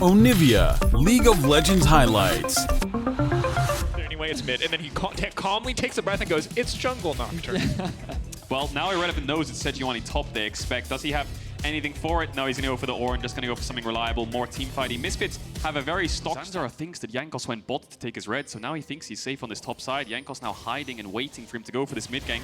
Onivia, League of Legends highlights. Anyway, it's mid, and then he calmly takes a breath and goes, "It's jungle Nocturne." Well, now Irrelevant knows it's Sejuani top they expect. Does he have anything for it? No, he's going to go for the Ornn, just going to go for something reliable, more teamfighty. Misfits have a very stock. Zanzara thinks that Jankos went bot to take his red, so now he thinks he's safe on this top side. Jankos now hiding and waiting for him to go for this mid gank.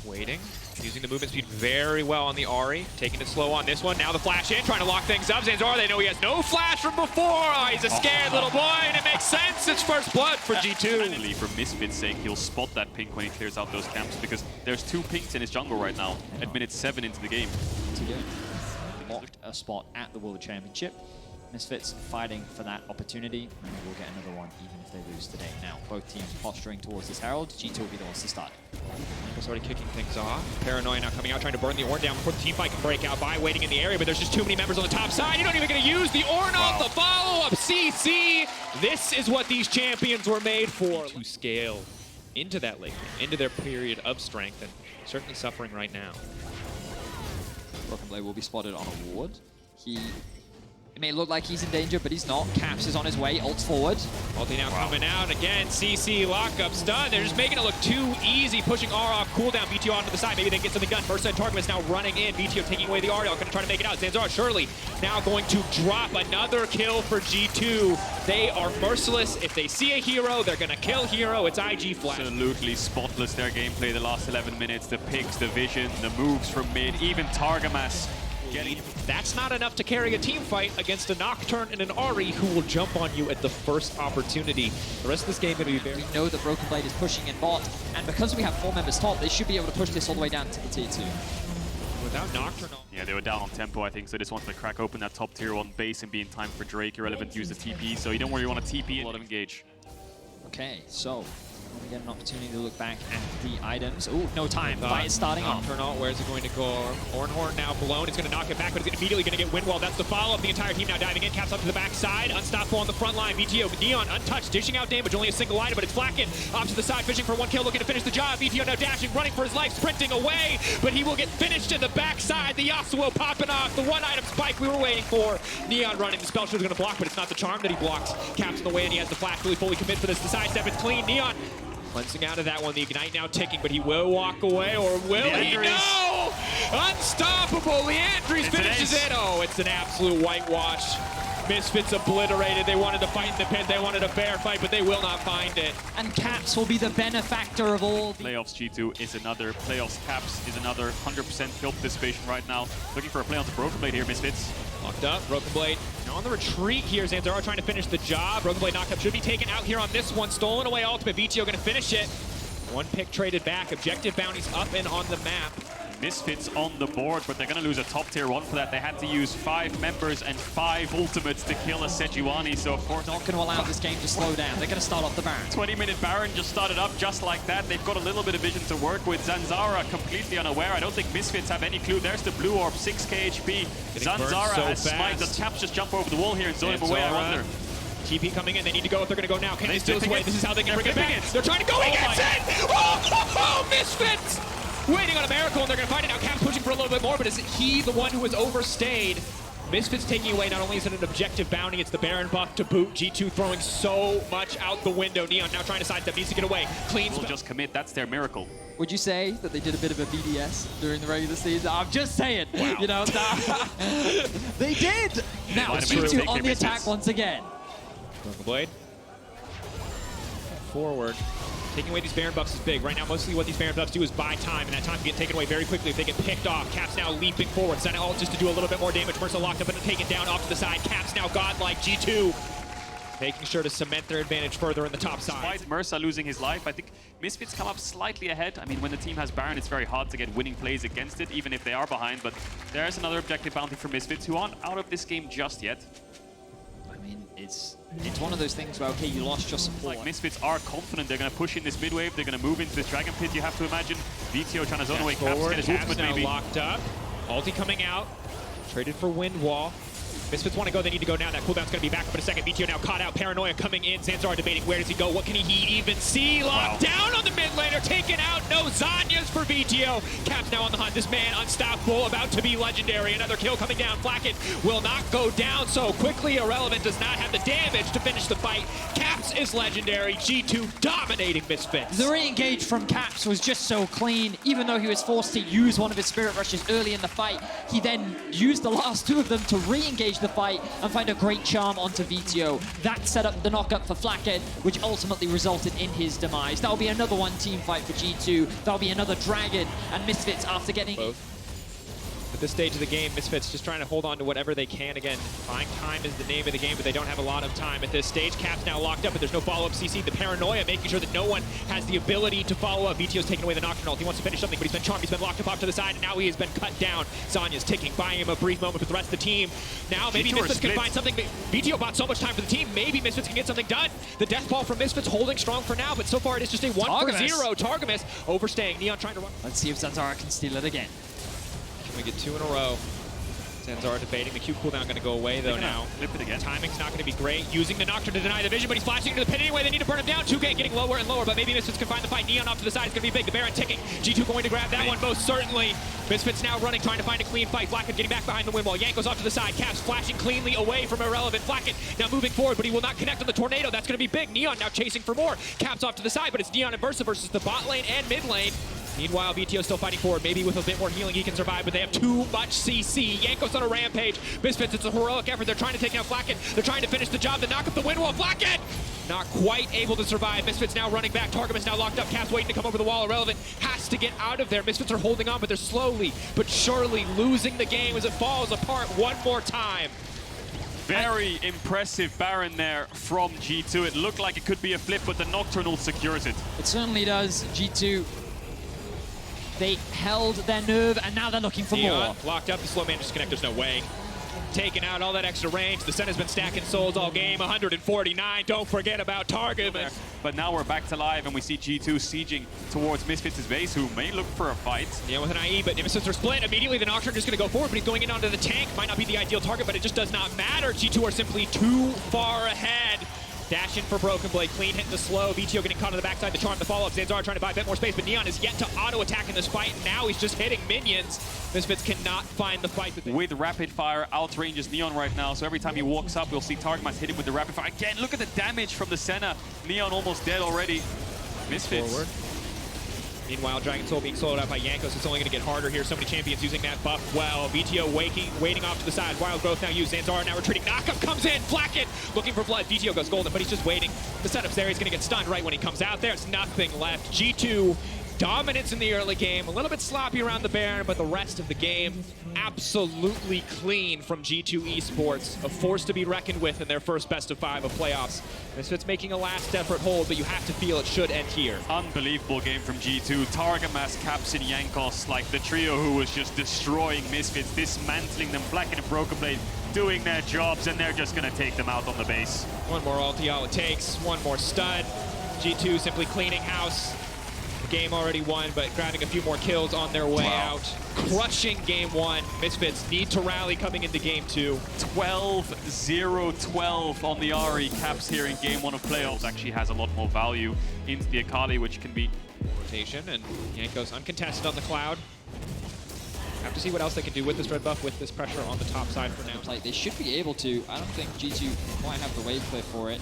Waiting, using the movement speed very well on the Ahri, taking it slow on this one. Now the flash in, trying to lock things up. Zanzara, they know he has no flash from before. Oh, he's a scared little boy, and it makes sense. It's first blood for G2. Finally, for Misfits' sake, he'll spot that pink when he clears out those camps, because there's 2 pinks in his jungle right now at minute 7 into the game. Locked a spot at the World Championship. Misfits fighting for that opportunity, and we'll get another one even if they lose today. Now, both teams posturing towards this Herald. G2 will be the ones to start. Jankos already kicking things off. Paranoia now coming out, trying to burn the Ornn down before the team fight can break out by waiting in the area, but there's just too many members on the top side. You're not even going to use the Ornn off the follow-up. CC! This is what these champions were made for. To scale into that late game, into their period of strength, and certainly suffering right now. Broken Blade will be spotted on a ward. It may look like he's in danger, but he's not. Caps is on his way, ults forward. Ulti now coming out again. CC lockup stun. They're just making it look too easy, pushing R off cooldown. VTO onto the side. Maybe they can get something done. First set Target is now running in. VTO taking away the Ariel. Going to try to make it out. Zanzara surely now going to drop another kill for G2. They are merciless. If they see a hero, they're going to kill hero. It's IG flash. Absolutely spotless their gameplay the last 11 minutes. The picks, the vision, the moves from mid, even Targamas. That's not enough to carry a team fight against a Nocturne and an Ahri who will jump on you at the first opportunity. The rest of this game going to be very... We know that Broken Blade is pushing in bot, and because we have 4 members top, they should be able to push this all the way down to the tier 2. Without Nocturne... Yeah, they were down on tempo, I think, so they just wanted to crack open that top tier 1 base and be in time for Drake. Irrelevant to use the TP, so you don't really want to TP a lot of engage. Okay, so... we get an opportunity to look back at the items. Ooh, no time. Fight is starting off. Nocturne ult, where's it going to go? Ornn now blown. It's going to knock it back, but it's immediately going to get wind wall. That's the follow-up. The entire team now diving in. Caps up to the backside. Unstoppable on the front line. VTO, Neon untouched, dishing out damage. Only a single item, but it's Flacken. Off to the side, fishing for 1 kill, looking to finish the job. VTO now dashing, running for his life, sprinting away, but he will get finished in the backside. The Yasuo popping off. The 1-item spike we were waiting for. Neon running. The spell shield is going to block, but it's not the charm that he blocks. Caps in the way, and he has the flash. Really fully commit for this. The sidestep is clean. Neon cleansing out of that one, the Ignite now ticking, but he will walk away, or will he? No! Unstoppable! Leandries finishes it! Oh, it's an absolute whitewash. Misfits obliterated. They wanted to fight in the pit. They wanted a fair fight, but they will not find it. And Caps will be the benefactor of all. Playoffs G2 is another. Playoffs Caps is another. 100% kill participation right now. Looking for a play on the Broken Blade here, Misfits. Locked up, Broken Blade. Now on the retreat here, Zanzara trying to finish the job. Broken Blade knocked up, should be taken out here on this one. Stolen away ultimate, VTO going to finish it. 1 pick traded back, objective bounties up and on the map. Misfits on the board, but they're going to lose a top tier 1 for that. They had to use 5 members and 5 ultimates to kill a Sejuani, so of course... Not going to allow this game to slow down. They're going to start off the Baron. 20-minute Baron just started up just like that. They've got a little bit of vision to work with. Zanzara completely unaware. I don't think Misfits have any clue. There's the blue orb, 6k HP. Zanzara has smite. Does Caps just jump over the wall here and zone him away, I wonder? TP coming in, they need to go if they're going to go now. Can they steal his way? This is how they can bring it back. They're trying to go, he gets it! Oh, Misfits! Waiting on a miracle, and they're going to find it now. Caps pushing for a little bit more, but is he the one who has overstayed? Misfits taking away, not only is it an objective bounty, it's the Baron buff to boot. G2 throwing so much out the window. Neon now trying to sidestep, needs to get away. Clean. Will just commit, that's their miracle. Would you say that they did a bit of a BDS during the regular season? I'm just saying. Wow. You know, they did! Now, G2 on the attack once again. Broken Blade. Forward. Taking away these Baron buffs is big. Right now, mostly what these Baron buffs do is buy time, and that time can get taken away very quickly if they get picked off. Caps now leaping forward. Send ult just to do a little bit more damage. Mercer locked up and taken down off to the side. Caps now godlike. G2 making sure to cement their advantage further in the top side. Despite Mercer losing his life, I think Misfits come up slightly ahead. I mean, when the team has Baron, it's very hard to get winning plays against it, even if they are behind. But there's another objective bounty for Misfits, who aren't out of this game just yet. I mean, it's one of those things where, okay, you lost your support. Like, Misfits are confident they're going to push in this mid wave. They're going to move into this Dragon Pit, you have to imagine. VTO trying to zone away Caps, get his ultimate now maybe. Locked up. Ulti coming out. Traded for Wind Wall. Misfits want to go, they need to go now. That cooldown's going to be back up in a second. BTO now caught out. Paranoia coming in. Zanzar debating where does he go? What can he even see? Locked down on the mid laner. Taken out. No Zanyas for BTO. Caps now on the hunt. This man unstoppable, about to be legendary. Another kill coming down. Flacket will not go down so quickly. Irrelevant does not have the damage to finish the fight. Caps is legendary. G2 dominating Misfits. The re-engage from Caps was just so clean. Even though he was forced to use one of his Spirit Rushes early in the fight, he then used the last two of them to re-engage the fight and find a great charm onto VTO. That set up the knockup for Flackhead, which ultimately resulted in his demise. That'll be another one team fight for G2. That'll be another Dragon and Misfits after getting... At this stage of the game, Misfits just trying to hold on to whatever they can. Again, buying time is the name of the game, but they don't have a lot of time at this stage. Caps now locked up, but there's no follow-up CC. The Paranoia making sure that no one has the ability to follow up. VTO's taking away the Nocturnal. He wants to finish something, but he's been charmed. He's been locked up off to the side, and now he has been cut down. Zanya's ticking, buying him a brief moment with the rest of the team. Now maybe Misfits can find something. VTO bought so much time for the team. Maybe Misfits can get something done. The death ball from Misfits holding strong for now, but so far it is just a 1-for-0. Targamas overstaying. Neon trying to run. Let's see if Zanzara can steal it again. Can we get 2 in a row? Zanzara debating. The Q cooldown going to go away, though, now. Flip it again. Timing's not going to be great. Using the Nocturne to deny the vision, but he's flashing into the pit anyway. They need to burn him down. 2K getting lower and lower, but maybe Misfits can find the fight. Neon off to the side. It's going to be big. The Baron ticking. G2 going to grab that one, most certainly. Misfits now running, trying to find a clean fight. Flacket getting back behind the wind wall. Yanko's off to the side. Caps flashing cleanly away from Irrelevant. Flacket now moving forward, but he will not connect on the Tornado. That's going to be big. Neon now chasing for more. Caps off to the side, but it's Neon and Versa versus the bot lane and mid lane. Meanwhile, VTO still fighting forward. Maybe with a bit more healing he can survive, but they have too much CC. Yanko's on a rampage. Misfits, it's a heroic effort. They're trying to take down Flacket. They're trying to finish the job to knock up the wind wall. Flacket! Not quite able to survive. Misfits now running back. Targamas now locked up. Caps waiting to come over the wall. Irrelevant has to get out of there. Misfits are holding on, but they're slowly but surely losing the game as it falls apart one more time. Very impressive Baron there from G2. It looked like it could be a flip, but the Nocturnal secures it. It certainly does. G2, they held their nerve, and now they're looking for more. Locked up. The slow man disconnect. There's no way. Taking out all that extra range. The Sen has been stacking souls all game. 149. Don't forget about Targamas. But now we're back to live, and we see G2 sieging towards Misfits' base, who may look for a fight. Yeah, with an IE, but Misfits are split. Immediately, the Nocturne just going to go forward, but he's going in onto the tank. Might not be the ideal target, but it just does not matter. G2 are simply too far ahead. Dash in for Broken Blade, clean hit the slow. VTO getting caught on the backside, the charm, the follow-up. Zanzara trying to buy a bit more space, but Neon is yet to auto-attack in this fight. Now he's just hitting minions. Misfits cannot find the fight. With rapid fire, outranges Neon right now, so every time he walks up, we'll see Targamas hit him with the rapid fire. Again, look at the damage from the Senna. Neon almost dead already. Misfits. Forward. Meanwhile, Dragon Soul being soloed out by Yankos. It's only going to get harder here. So many champions using that buff well. VTO waiting off to the side. Wild Growth now used. Zanzara now retreating. Knockup comes in. Flacket looking for blood. VTO goes golden, but he's just waiting. The setup's there. He's going to get stunned right when he comes out. There's nothing left. G2 dominance in the early game. A little bit sloppy around the Baron, but the rest of the game absolutely clean from G2 Esports. A force to be reckoned with in their first best of 5 of playoffs. Misfits making a last effort hold, but you have to feel it should end here. Unbelievable game from G2. Targamas, Caps, and Yankos, like the trio who was just destroying Misfits, dismantling them. Flacket and Broken Blade doing their jobs, and they're just going to take them out on the base. One more ulti, all it takes. One more stun. G2 simply cleaning house. Game already won, but grabbing a few more kills on their way out. Crushing game 1. Misfits need to rally coming into game 2. 12-0-12 on the Ari. Caps here in game 1 of playoffs actually has a lot more value into the Akali, which can be... Rotation, and Yankos uncontested on the Cloud. Have to see what else they can do with this red buff, with this pressure on the top side for now. Like, they should be able to. I don't think G2 quite have the wave clear for it.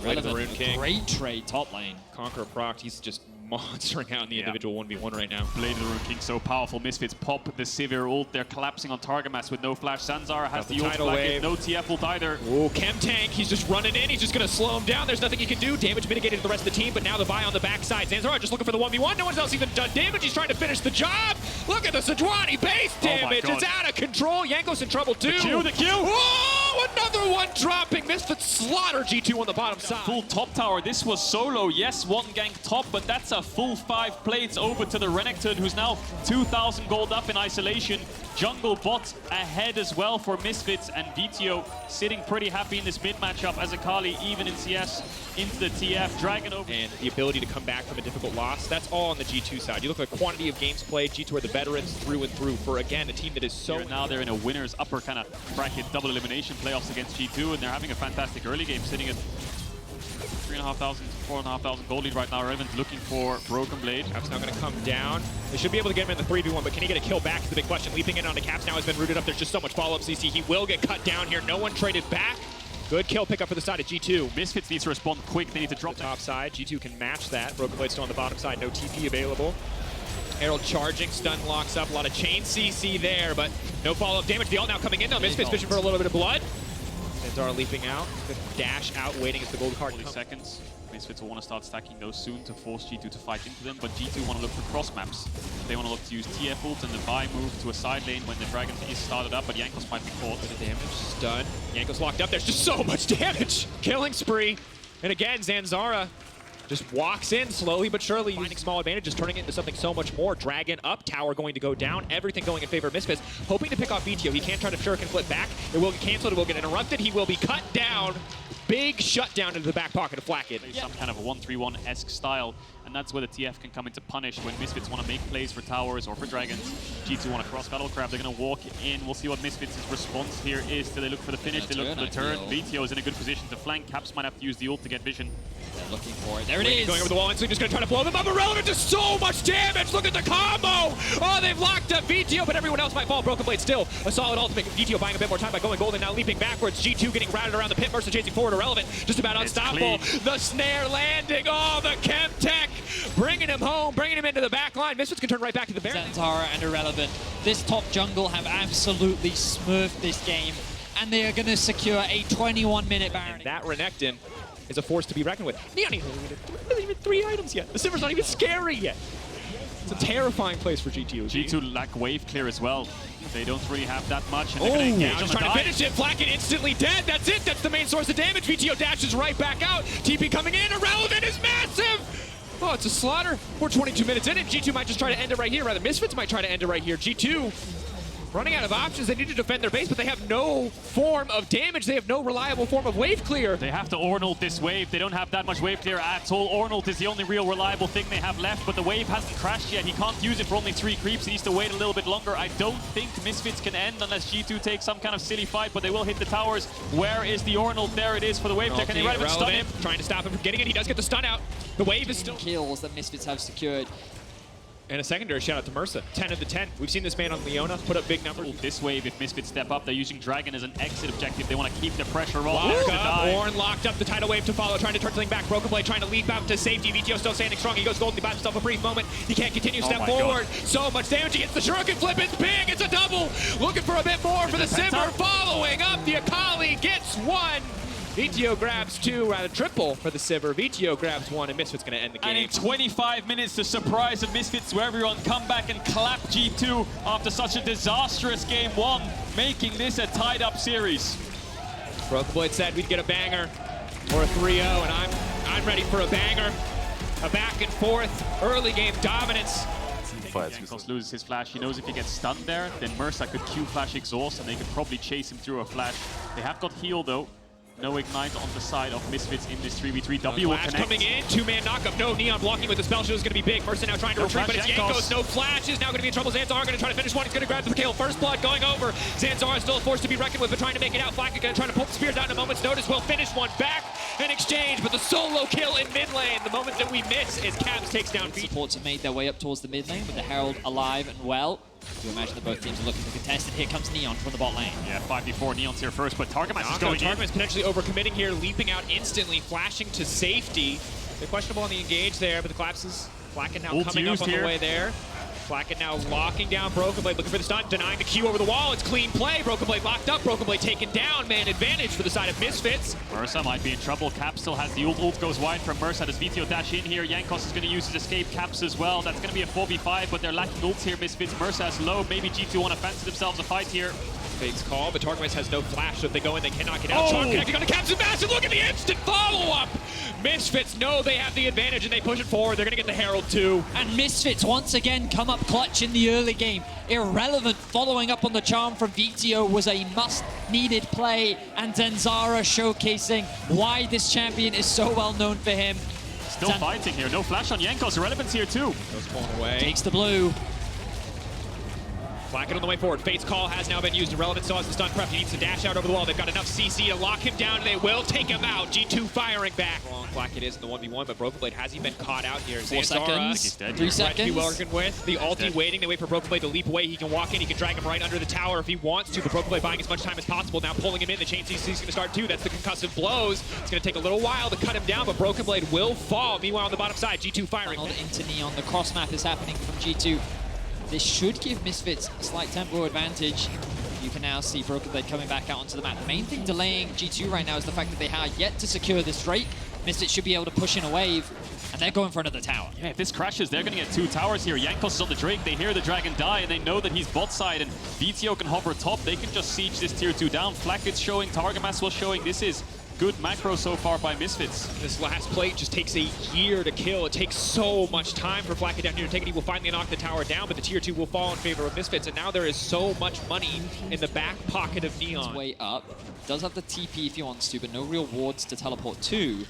Blade of the Rune King. Great trade top lane. Conqueror proc, he's just monstering out in the individual 1v1 right now. Blade of the Rune King so powerful. Misfits pop the Sivir ult. They're collapsing on Targamas with no flash. Zanzara has the ult flag. No TF ult either. Oh, Chem Tank. He's just running in. He's just going to slow him down. There's nothing he can do. Damage mitigated to the rest of the team, but now the buy on the backside. Zanzara just looking for the 1v1. No one's else even done damage. He's trying to finish the job. Look at the Sejuani base damage. It's out of control. Yankos in trouble too. The Q. Oh, another one dropping. Misfits slaughter G2 on the bottom side. Full top tower. This was solo. Yes, one gank top, but that's a full 5 plates over to the Renekton, who's now 2,000 gold up in isolation. jungle bot ahead as well for Misfits, and VTO sitting pretty happy in this mid matchup as Akali, even in CS, into the TF, Dragon over. And the ability to come back from a difficult loss, that's all on the G2 side. You look at the quantity of games played, G2 are the veterans through and through for, again, a team that is so... Now they're in a winner's upper kind of bracket double elimination playoffs against G2, and they're having a fantastic early game, sitting at 3,500, 4,500 gold lead right now. Relevant looking for Broken Blade. Caps now going to come down. They should be able to get him in the 3v1, but can he get a kill back is the big question. Leaping in onto Caps now has been rooted up. There's just so much follow-up CC. He will get cut down here. No one traded back. Good kill pickup for the side of G2. Misfits needs to respond quick. They need to drop the top side. G2 can match that. Broken Blade still on the bottom side. No TP available. Herald charging, stun locks up. A lot of chain CC there, but no follow-up damage. The ult now coming in though. Misfits fishing for a little bit of blood. Zanzara leaping out. Good dash out, waiting as the gold card comes. Seconds. Misfits will want to start stacking those soon to force G2 to fight into them, but G2 want to look for cross maps. They want to look to use TF ult and the buy move to a side lane when the Dragon is started up, but Jankos might be caught. Bit of damage, stun. Jankos locked up. There's just so much damage. Killing spree. And again, Zanzara just walks in slowly but surely, finding small advantages, turning it into something so much more. Dragon up, tower going to go down, everything going in favor of Misfits. Hoping to pick off VTO. He can't try to shuriken flip back. It will get canceled, it will get interrupted. He will be cut down. Big shutdown into the back pocket of Flacket. Some kind of a 1-3-1-esque style, and that's where the TF can come into punish when Misfits want to make plays for towers or for Dragons. G2 want to cross Battle Crab, they're going to walk in. We'll see what Misfits' response here is. Do they look for the finish? They look for the turn. VTO is in a good position to flank. Caps might have to use the ult to get vision. They're looking for it. There it is! Going over the wall, and Sleep just going to try to blow them up. Irrelevant, just so much damage! Look at the combo! Oh, they've locked up VTO, but everyone else might fall. Broken Blade still a solid ultimate. VTO buying a bit more time by going golden, now leaping backwards. G2 getting routed around the pit. Mercer chasing forward. Irrelevant, just about unstoppable. The snare landing. Oh, the Chem Tech bringing him home, bringing him into the back line. Misfits can turn right back to the bear. Zanzara and Irrelevant. This top jungle have absolutely smurfed this game, and they are going to secure a 21-minute Baron. That Renekton is a force to be reckoned with. Neon hasn't even 3 items yet. The Sivir's not even scary yet. It's a terrifying place for G2. G2 lack wave clear as well. They don't really have that much. And they're just trying to finish it. Flacket instantly dead. That's it. That's the main source of damage. VTO dashes right back out. TP coming in. Irrelevant is massive. Oh, it's a slaughter. We're 22 minutes in, and G2 might just try to end it right here. Rather, Misfits might try to end it right here. G2 running out of options. They need to defend their base, but they have no form of damage. They have no reliable form of wave clear. They have to Ornult this wave. They don't have that much wave clear at all. Ornult is the only real reliable thing they have left, but the wave hasn't crashed yet. He can't use it for only 3 creeps. He needs to wait a little bit longer. I don't think Misfits can end unless G2 takes some kind of silly fight, but they will hit the towers. Where is the Ornult? There it is for the wave clear. Can they Irrelevant stun him? Trying to stop him from getting it. He does get the stun out. The wave is still... Kills that Misfits have secured. And a secondary shout out to Mercer. 10 of the 10. We've seen this man on Leona put up big numbers. This wave, if Misfits step up, they're using Dragon as an exit objective. They want to keep the pressure on. Ornn locked up, the tidal wave to follow, trying to turn something back. Broken Blade trying to leap out to safety. VTO still standing strong. He goes golden. He buys himself a brief moment. He can't continue. Step forward. God. So much damage. He gets the shuriken flip. It's big. It's a double. Looking for a bit more for the Sivir. Following up. The Akali gets 1. VTO grabs 2, rather triple for the Sivir. VTO grabs 1, and Misfits going to end the game. And in 25 minutes, the surprise of Misfits, where everyone come back and clap G2 after such a disastrous game 1, making this a tied-up series. Broken Blade said we'd get a banger or a 3-0, and I'm ready for a banger. A back and forth, early game dominance. Jankos loses his flash. He knows if he gets stunned there, then Mercer could Q flash exhaust, and they could probably chase him through a flash. They have got heal though. No ignite on the side of Misfits in this 3v3. W will connect. Coming in, 2-man knockup. No, Neon blocking with the spell shield is going to be big. Mercer now trying to retreat, but it's Jankos. No flash is now going to be in trouble. Zanzara going to try to finish one. He's going to grab the kill. First blood going over. Zanzara still a force to be reckoned with, but trying to make it out. Flacket going to try to pull the spears out in a moment's notice. Will finish one back in exchange, but the solo kill in mid lane. The moment that we miss is Caps takes down V. Supports have made their way up towards the mid lane with the Herald alive and well. You imagine that both teams are looking to contest, and here comes Neon from the bot lane. Yeah, 5v4, Neon's here first, but Targamas is going in. Targamas potentially overcommitting here, leaping out instantly, flashing to safety. They're questionable on the engage there, but the collapses. Flacket now coming up on the way there. Flacket now locking down Broken Blade, looking for the stun, denying the Q over the wall. It's clean play. Broken Blade locked up. Broken Blade taken down. Man advantage for the side of Misfits. Mercer might be in trouble. Cap still has the ult. Ult goes wide from Mercer. Does VTO dash in here? Jankos is going to use his escape. Caps as well. That's going to be a 4v5, but they're lacking ults here. Misfits. Mercer has low. Maybe G2 want to fancy themselves a fight here. Fakes call, but Targamas has no flash, so if they go in, they cannot get out. Charm connecting on the Caps and Massive. Look at the instant follow-up! Misfits know they have the advantage and they push it forward. They're going to get the Herald too. And Misfits once again come up clutch in the early game. Irrelevant following up on the charm from VTO was a must-needed play, and Zanzara showcasing why this champion is so well known for him. Still fighting here. No flash on Jankos. Irrelevance here too. Goes pulling away. Takes the blue. Flacket on the way forward. Fate's call has now been used. Irrelevant still has the stun prep. He needs to dash out over the wall. They've got enough CC to lock him down, and they will take him out. G2 firing back. Wrong Flacket is in the 1v1, but Broken Blade has he been caught out here. 4 seconds. 3 seconds. Working with the ulti waiting. They wait for Broken Blade to leap away. He can walk in. He can drag him right under the tower if he wants to. But Broken Blade buying as much time as possible. Now pulling him in. The chain CC is going to start too. That's the concussive blows. It's going to take a little while to cut him down, but Broken Blade will fall. Meanwhile, on the bottom side, G2 firing. Into Neon. The cross map is happening from G2. This should give Misfits a slight tempo advantage. You can now see Broken Blade coming back out onto the map. The main thing delaying G2 right now is the fact that they are yet to secure this Drake. Misfits should be able to push in a wave, and they're going for another tower. Yeah, if this crashes, they're going to get 2 towers here. Jankos is on the Drake. They hear the Dragon die, and they know that he's bot side, and VTO can hover top. They can just siege this tier 2 down. Flacket's showing, Targamas was showing. This is good macro so far by Misfits. This last plate just takes a year to kill. It takes so much time for Flacket down here to take it. He will finally knock the tower down, but the tier 2 will fall in favor of Misfits, and now there is so much money in the back pocket of Neon. His way up. Does have the TP if he wants to, but no real wards to teleport to.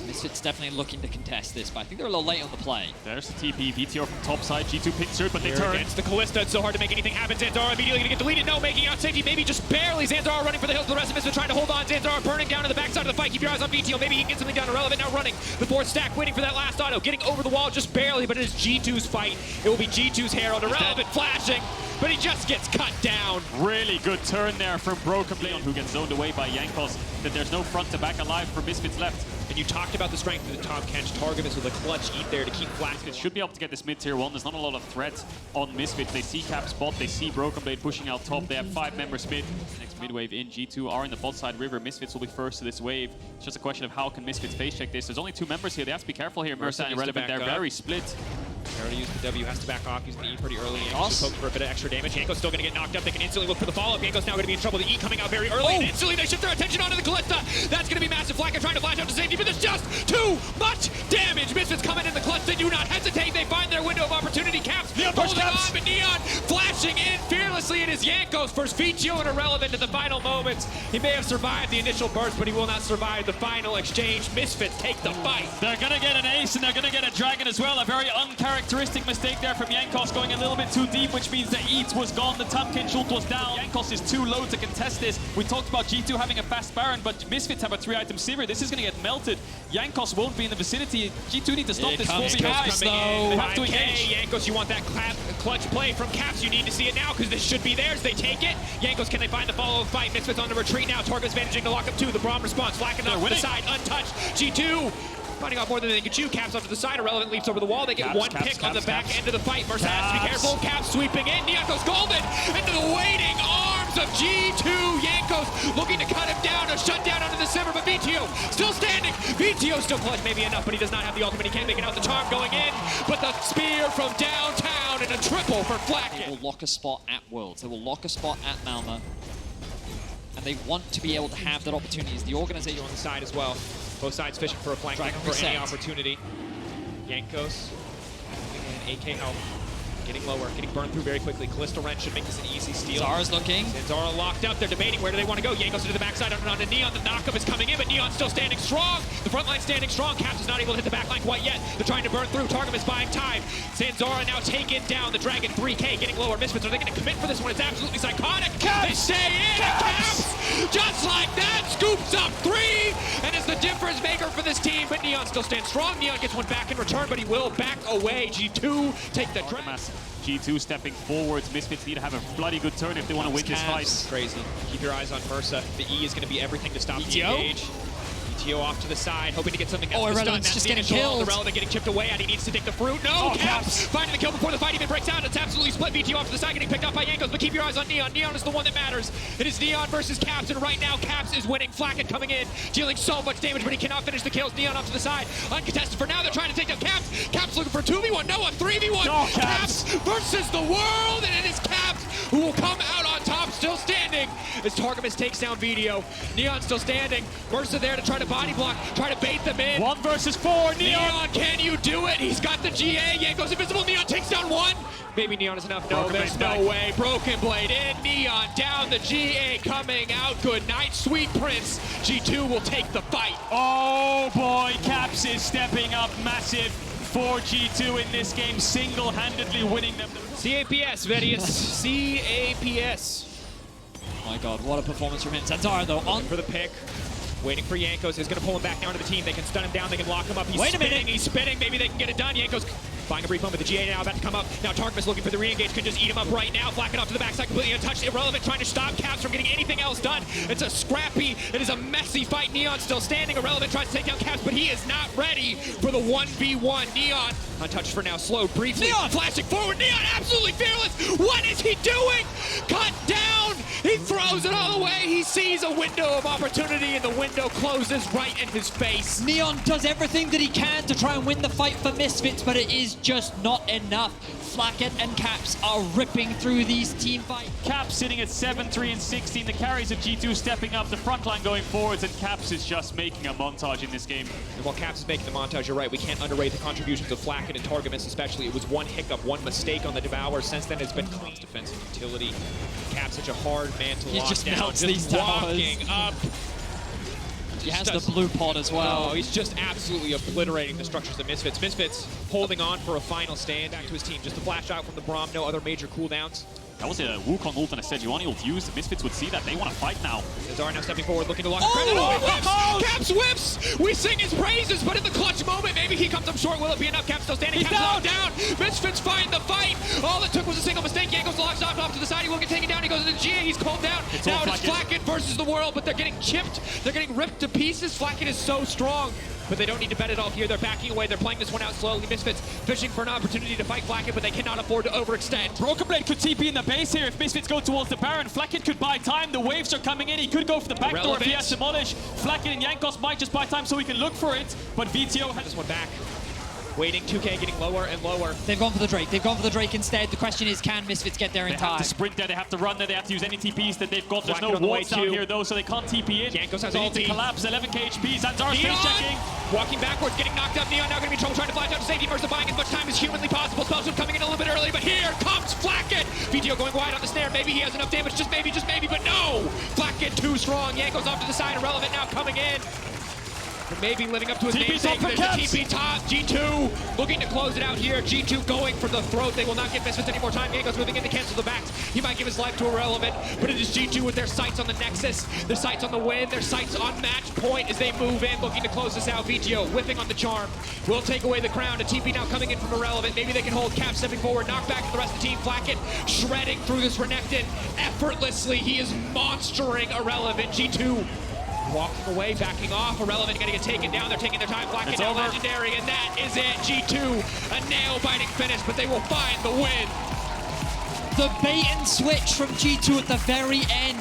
Misfits definitely looking to contest this, but I think they're a little late on the play. There's the TP, VTO from top side, G2 picks through, but they turn. Against the Callista, it's so hard to make anything happen. Zanzara immediately gonna get deleted. No, making out safety, maybe just barely. Zanzara running for the hills. The rest of Misfits trying to hold on. Zanzara burning down to the backside of the fight. Keep your eyes on VTO. Maybe he can get something done. Irrelevant now running. The 4th stack waiting for that last auto. Getting over the wall just barely, but it is G2's fight. It will be G2's Herald. Irrelevant flashing, but he just gets cut down. Really good turn there from Broken Blade, who gets zoned away by Jankos. That there's no front to back alive for Misfits left. And you talked about the strength of the Tom Kench. Targamas with a clutch eat there to keep Flacket. Should be able to get this mid tier 1. There's not a lot of threat on Misfits. They see Cap spot, they see Broken Blade pushing out top. They have 5 members mid. Next mid wave in, G2 are in the bot side river. Misfits will be first to this wave. It's just a question of how can Misfits face check this. There's only 2 members here. They have to be careful here. Mercy and Irrelevant, they're very split. They already used the W, has to back off, using the E pretty early. Jankos poking for a bit of extra damage. Janko's still going to get knocked up. They can instantly look for the follow-up. Janko's now going to be in trouble. The E coming out very early, and instantly they shift their attention onto the Callista. That's going to be massive. Flacket trying to flash out to safety, but there's just too much damage. Misfits coming in the clutch. They do not hesitate. They find their window of opportunity. Caps holding on, but Neon flashing in fearlessly. It is Jankos versus VTO and Irrelevant at the final moments. He may have survived the initial burst, but he will not survive the final exchange. Misfits take the fight. They're going to get an ace, and they're going to get a dragon as well. A very uncharacteristic mistake there from Jankos, going a little bit too deep, which means the Eats was gone, the Tamkin ult was down. Jankos is too low to contest this. We talked about G2 having a fast Baron, but Misfits have a 3-item Sivir. This is going to get melted. Jankos won't be in the vicinity. G2 need to stop this 4v5. They have to engage. Jankos, you want that clutch play from Caps. You need to see it now, because this should be theirs. They take it. Jankos, can they find the follow-up fight? Misfits on the retreat now. Targamas managing to lock up 2. The Braum response. Flacken off to the side, untouched. G2 finding out more than they can chew. Caps off to the side. Irrelevant leaps over the wall. They get one pick on the back end of the fight. Mercer has to be careful. Caps sweeping in. Neon goes golden into the waiting arms of G2. Jankos looking to cut him down, to shut down onto the Sivir, but VTO still standing. VTO still clutch, maybe enough, but he does not have the ultimate. He can't make it out. The charm going in, but the spear from downtown and a triple for Flacket. They will lock a spot at Worlds. They will lock a spot at Malmö. And they want to be able to have that opportunity. The organization on the side as well. Both sides fishing for a flank for any opportunity. Jankos, AK help, getting lower, getting burned through very quickly. Callista Wrench should make this an easy steal. Zara's looking. Zara locked up. They're debating where do they want to go. Jankos into the backside onto Neon. The knockup is coming in, but Neon's still standing strong. The front line standing strong. Caps is not able to hit the back line quite yet. They're trying to burn through. Targamas buying time. Zanzara now taken down. The Dragon 3K getting lower. Misfits, are they going to commit for this one? It's absolutely psychotic. Caps. They stay in. Caps, just like that, scoops up 3 and is the difference maker for this team. But Neon still stands strong. Neon gets one back in return, but he will back away. G2 take the Dragon. G2 stepping forwards. Misfits need to have a bloody good turn if they want to win this fight. Crazy. Keep your eyes on Mercer. The E is going to be everything to stop the engage. VTO off to the side, hoping to get something. Oh, Irrelevant's just getting killed. Irrelevant getting chipped away, and he needs to take the fruit. No, Caps finding the kill before the fight even breaks out. It's absolutely split. VTO off to the side, getting picked up by Jankos, but keep your eyes on Neon. Neon is the one that matters. It is Neon versus Caps, and right now Caps is winning. Flacket coming in, dealing so much damage, but he cannot finish the kills. Neon off to the side, uncontested for now. They're trying to take down Caps. Caps looking for 2v1, no, a 3v1. No, Caps versus the world, and it is Caps who will come out on top, still standing, as Targamas takes down VTO. Neon still standing. Mercer there to try to body block, try to bait them in. 1 versus 4, Neon, can you do it? He's got the GA. Jankos invisible. Neon takes down 1. Maybe Neon is enough. No, Broken there's Blade no back. way. Broken Blade in. Neon down. The GA coming out. Good night, Sweet Prince. G2 will take the fight. Oh boy, Caps is stepping up massive for G2 in this game, single-handedly winning them. CAPS, Vedius. CAPS. Oh my god, what a performance from him. Zanzara though, on For the pick. Waiting for Jankos. He's going to pull him back down to the team. They can stun him down. They can lock him up. He's Wait a spinning. minute. He's spinning. Maybe they can get it done. Jankos buying a brief moment. The GA now about to come up. Now Targamas looking for the re-engage. Could just eat him up right now. Flack it off to the backside. Completely untouched. Irrelevant trying to stop Caps from getting anything else done. It's a scrappy. It is a messy fight. Neon still standing. Irrelevant tries to take down Caps, but he is not ready for the 1v1. Neon untouched for now. Slowed briefly. Neon flashing forward. Neon absolutely fearless. What is he doing? Cut down. He throws it all away. He sees a window of opportunity, and the window closes right in his face. Neon does everything that he can to try and win the fight for Misfits, but it is just not enough. Flacket and Caps are ripping through these team fights. Caps sitting at 7-3 and 16. The carries of G2 stepping up, the front line going forwards, and Caps is just making a montage in this game. And while Caps is making the montage, you're right, we can't underrate the contributions of Flacket and Targamas especially. It was one hiccup, one mistake on the Devour. Since then, it's been clean defensive utility. Caps such a hard man to He lock just down. melts these towers. Walking up. He has does- the blue pod as well. Oh, he's just absolutely obliterating the structures of Misfits. Misfits holding on for a final stand. Back to his team. Just a flash out from the Braum. No other major cooldowns. That was a Wukong ult and a Sejuani ult used. The Misfits would see that. They want to fight now. Zanzara now stepping forward, looking to lock Oh, credit. oh, Whips! oh! Caps whips! We sing his praises, but in the clutch moment, maybe he comes up short. Will it be enough? Caps still standing. He's Caps down. locked down. Misfits find the fight. All it took was a single mistake. Jankos locks off to the side. He will get taken down. He goes into the GA. He's called down. It's Now all it's Flacket. Flacket versus the world, but they're getting chipped. They're getting ripped to pieces. Flacket is so strong. But they don't need to bet it all here. They're backing away. They're playing this one out slowly. Misfits fishing for an opportunity to fight Flacket, but they cannot afford to overextend. Broken Blade could TP in the base here if Misfits go towards the Baron. Flacket could buy time. The waves are coming in. He could go for the back door if he has Demolish. Flacket and Jankos might just buy time so he can look for it. But VTO has This one back. Waiting, 2K getting lower and lower. They've gone for the Drake. They've gone for the Drake instead. The question is, can Misfits get there in They have time? to sprint there, they have to run there, they have to use any TPs that they've got. There's Flacket no on the way wards down too. here though, so they can't TP in. Jankos has They need to ulti. collapse, 11k HP. Zanzara's Neon! face checking. Walking backwards, getting knocked up. Neon now going to be in trouble trying to flash out to safety. Mercer buying as much time as humanly possible. Spellswift coming in a little bit early, but here comes Flacket. VTO going wide on the snare. Maybe he has enough damage. Just maybe, but no! Flacket too strong. Jankos off to the side. Irrelevant now coming in. But maybe living up to his TP namesake. top for There's a Caps. TP top. G2 looking to close it out here. G2 going for the throat. They will not give Misfits any more time. Jankos moving in to cancel the backs. He might give his life to Irrelevant, but it is G2 with their sights on the Nexus, their sights on the win, their sights on match point as they move in, looking to close this out. VTO whipping on the charm. Will take away the crown. A TP now coming in from Irrelevant. Maybe they can hold Cap stepping forward. Knock back the rest of the team. Flacket shredding through this Renekton effortlessly. He is monstering Irrelevant. G2 walking away, backing off. Irrelevant gonna get taken down. They're taking their time. Flacket It's now over. legendary, and that is it. G2, a nail-biting finish, but they will find the win. The bait and switch from G2 at the very end.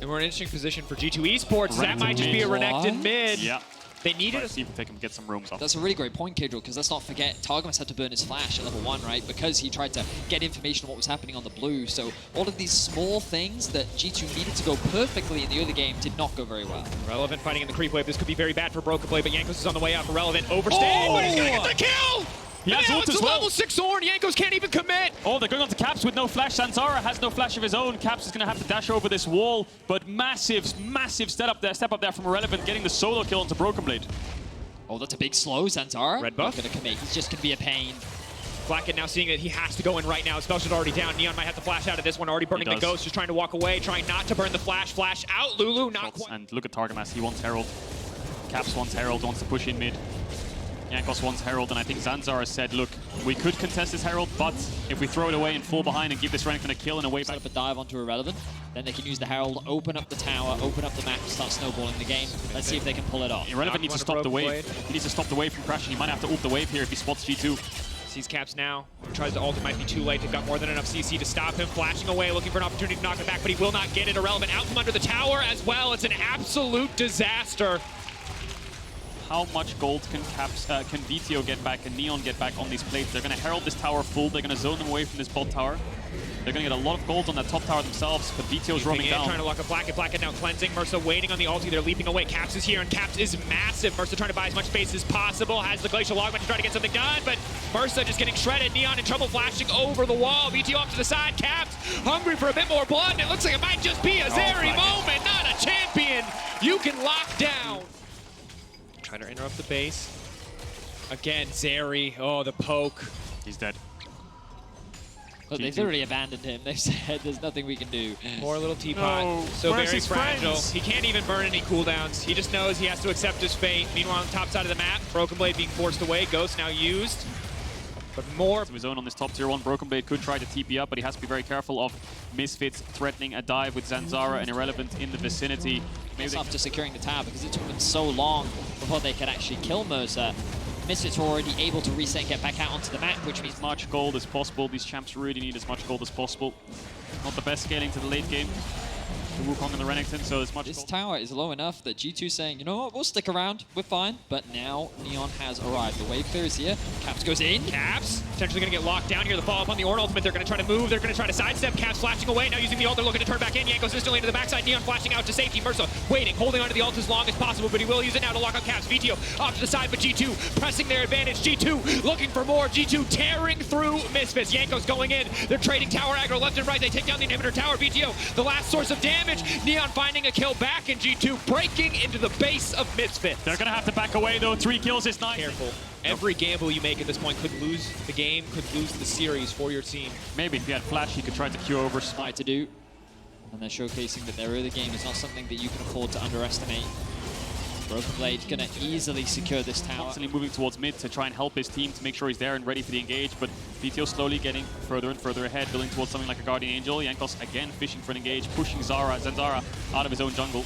And we're in an interesting position for G2 Esports. That Renekton might just be a mid. Renekton What? mid. Yeah. They needed Let's a see if they can get some rooms off. That's a really great point, Kedril, because let's not forget, Targamas had to burn his flash at level 1, right? Because he tried to get information on what was happening on the blue. So all of these small things that G2 needed to go perfectly in the early game did not go very well. Irrelevant fighting in the creep wave. This could be very bad for Broken Blade, but Jankos is on the way out. Irrelevant overstaying, but he's gonna get the kill! He has now ult it's as a well. level 6 Zorn. Jankos can't even commit. Oh, they're going on to Caps with no flash. Zanzara has no flash of his own. Caps is going to have to dash over this wall, but massive step up there from Irrelevant, getting the solo kill onto Broken Blade. Oh, that's a big slow, Zanzara. Red buff. Not gonna commit. He's just gonna be a pain. Flacket now seeing that he has to go in right now. Spellshot already down. Neon might have to flash out of this one. Already burning the does. ghost. Just trying to walk away. Trying not to burn the flash. Flash out. Lulu not quite. And look at Targamas, he wants Herald. Caps wants Herald, wants to push in mid. Jankos wants Herald, and I think Zanzara said, look, we could contest this Herald, but if we throw it away and fall behind and give this Renekton a kill and a way Set back. up a dive onto Irrelevant, then they can use the Herald, open up the tower, open up the map, and start snowballing the game. Let's see if they can pull it off. Irrelevant needs to stop the wave. He needs to stop the wave from crashing. He might have to ult the wave here if he spots G2. Sees Caps now. Tries to ult, it might be too late. They've got more than enough CC to stop him. Flashing away, looking for an opportunity to knock it back, but he will not get it. Irrelevant out from under the tower as well. It's an absolute disaster. How much gold can VTO get back and Neon get back on these plates? They're going to Herald this tower full. They're going to zone them away from this bot tower. They're going to get a lot of gold on that top tower themselves, but VTO's roaming down. Trying to lock up Blacket. Blacket now cleansing. Mersa waiting on the ulti. They're leaping away. Caps is here, and Caps is massive. Mersa trying to buy as much space as possible. Has the Glacial Augment to try to get something done, but Mersa just getting shredded. Neon in trouble, flashing over the wall. VTO off to the side. Caps hungry for a bit more blood, and it looks like it might just be a Zeri moment. Not a champion you can lock down. Trying to interrupt the base. Again, Zeri. Oh, the poke. He's dead. But they've literally abandoned him. They've said there's nothing we can do. Poor little teapot. No. So Where's very his fragile. friends? He can't even burn any cooldowns. He just knows he has to accept his fate. Meanwhile, on the top side of the map, Broken Blade being forced away. Ghost now used. But more. To his own on this top tier 1. Broken Blade could try to TP up, but he has to be very careful of Misfits threatening a dive with Zanzara and Irrelevant in the vicinity. It's after securing the tower because it took them so long before they could actually kill Mersa. Misfits were already able to reset and get back out onto the map, which means As much gold as possible. These champs really need as much gold as possible. Not the best scaling to the late game. The Wukong and the Renekton, so as much this gold. tower is low enough that G2 saying, you know what, we'll stick around, we're fine. But now Neon has arrived. The wave clear is here. Caps goes in. Caps potentially going to get locked down here. The follow-up on the Ornn ultimate. They're going to try to move. They're going to try to sidestep. Caps flashing away. Now using the ult. They're looking to turn back in. Yanko's instantly into the backside. Neon flashing out to safety. Mersa waiting, holding onto the ult as long as possible, but he will use it now to lock up Caps. VTO off to the side, but G2 pressing their advantage. G2 looking for more. G2 tearing through Misfits. Yanko's going in. They're trading tower aggro left and right. They take down the inhibitor tower. VTO, the last source of damage. Neon finding a kill back, and G2 breaking into the base of Misfits. They're going to have to back away, though. 3 kills is nice. Careful. Every gamble you make at this point could lose the game, could lose the series for your team. Maybe if he had Flash, he could try to Q over Smite to do. And they're showcasing that their early game is not something that you can afford to underestimate. Broken Blade gonna easily secure this tower. Constantly moving towards mid to try and help his team to make sure he's there and ready for the engage, but VTO slowly getting further and further ahead, building towards something like a Guardian Angel. Jankos again fishing for an engage, pushing Zanzara out of his own jungle.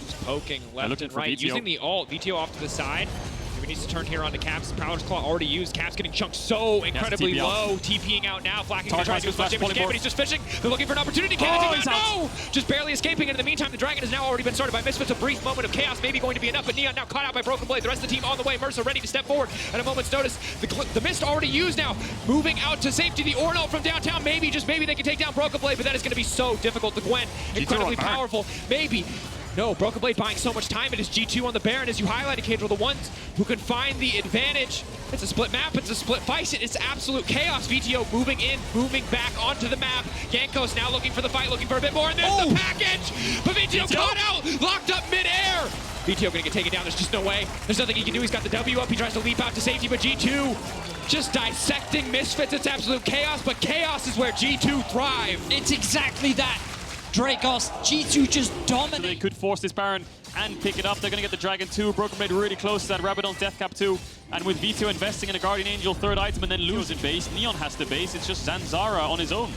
Just poking left and right, VTO. using the ult. VTO off to the side. He needs to turn here onto Caps. Prowler's Claw already used. Caps getting chunked so incredibly low. TPing out now. Flacking to try to do as much damage as he can, but he's just fishing. They're looking for an opportunity. Can't no! Just barely escaping. And in the meantime, the Dragon has now already been started by Misfits. A brief moment of chaos maybe going to be enough, but Neon now caught out by Broken Blade. The rest of the team on the way. Mersa ready to step forward at a moment's notice. The mist already used now. Moving out to safety. The Ornn ult from downtown. Maybe, just maybe they can take down Broken Blade, but that is going to be so difficult. The Gwen, incredibly powerful. Maybe. No, Broken Blade buying so much time. It is G2 on the Baron, as you highlighted, Cadril, the ones who can find the advantage. It's a split map, it's a split fight, it's absolute chaos. VTO moving in, moving back onto the map. Jankos now looking for the fight, looking for a bit more, and there's the package! But VTO caught out, locked up mid-air! VTO gonna get taken down, there's just no way. There's nothing he can do, he's got the W up, he tries to leap out to safety, but G2 just dissecting Misfits. It's absolute chaos, but chaos is where G2 thrive. It's exactly that. Dracos, G2 just dominate. So they could force this Baron and pick it up. They're going to get the Dragon 2. Broken Blade really close to that Rabadon's Death Cap 2. And with VTO investing in a Guardian Angel third item and then losing base, Neon has the base. It's just Zanzara on his own.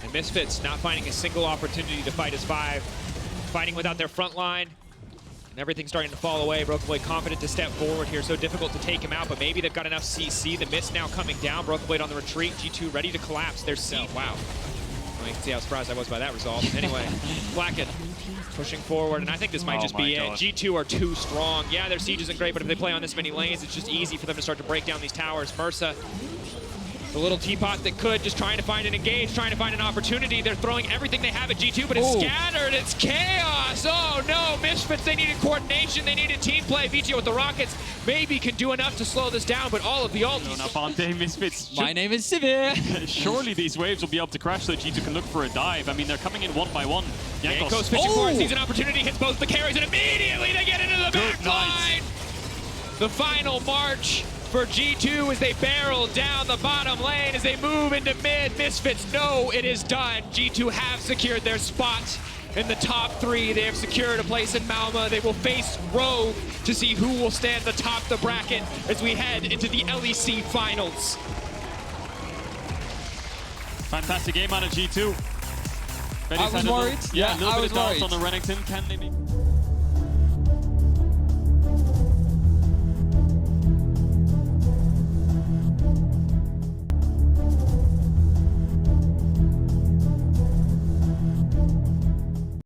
And Misfits not finding a single opportunity to fight as 5. Fighting without their front line. And everything's starting to fall away. Broken Blade confident to step forward here. So difficult to take him out, but maybe they've got enough CC. The mist now coming down. Broken Blade on the retreat. G2 ready to collapse. Their seat. Wow. You can see how surprised I was by that result. Anyway, Blacket pushing forward, and I think this might just be it. G2 are too strong. Yeah, their siege isn't great, but if they play on this many lanes, it's just easy for them to start to break down these towers. Mersa, the little teapot that could, just trying to find an engage, trying to find an opportunity. They're throwing everything they have at G2, but it's scattered. It's chaos. Oh no, Misfits, they needed coordination. They needed team play. VTO with the rockets maybe can do enough to slow this down, but all of the ultis. Misfits. My name is Sivir. Surely these waves will be able to crash so G2 can look for a dive. I mean, they're coming in one by one. Jankos fishing for it, sees an opportunity, hits both the carries, and immediately they get into the back line. The final march for G2 as they barrel down the bottom lane, as they move into mid. Misfits know it is done. G2 have secured their spot in the top 3. They have secured a place in Malma. They will face Rogue to see who will stand atop the bracket as we head into the LEC finals. Fantastic game out of G2. I was worried. Yeah, a little I bit was of doubts worried. on the Renekton. Can they make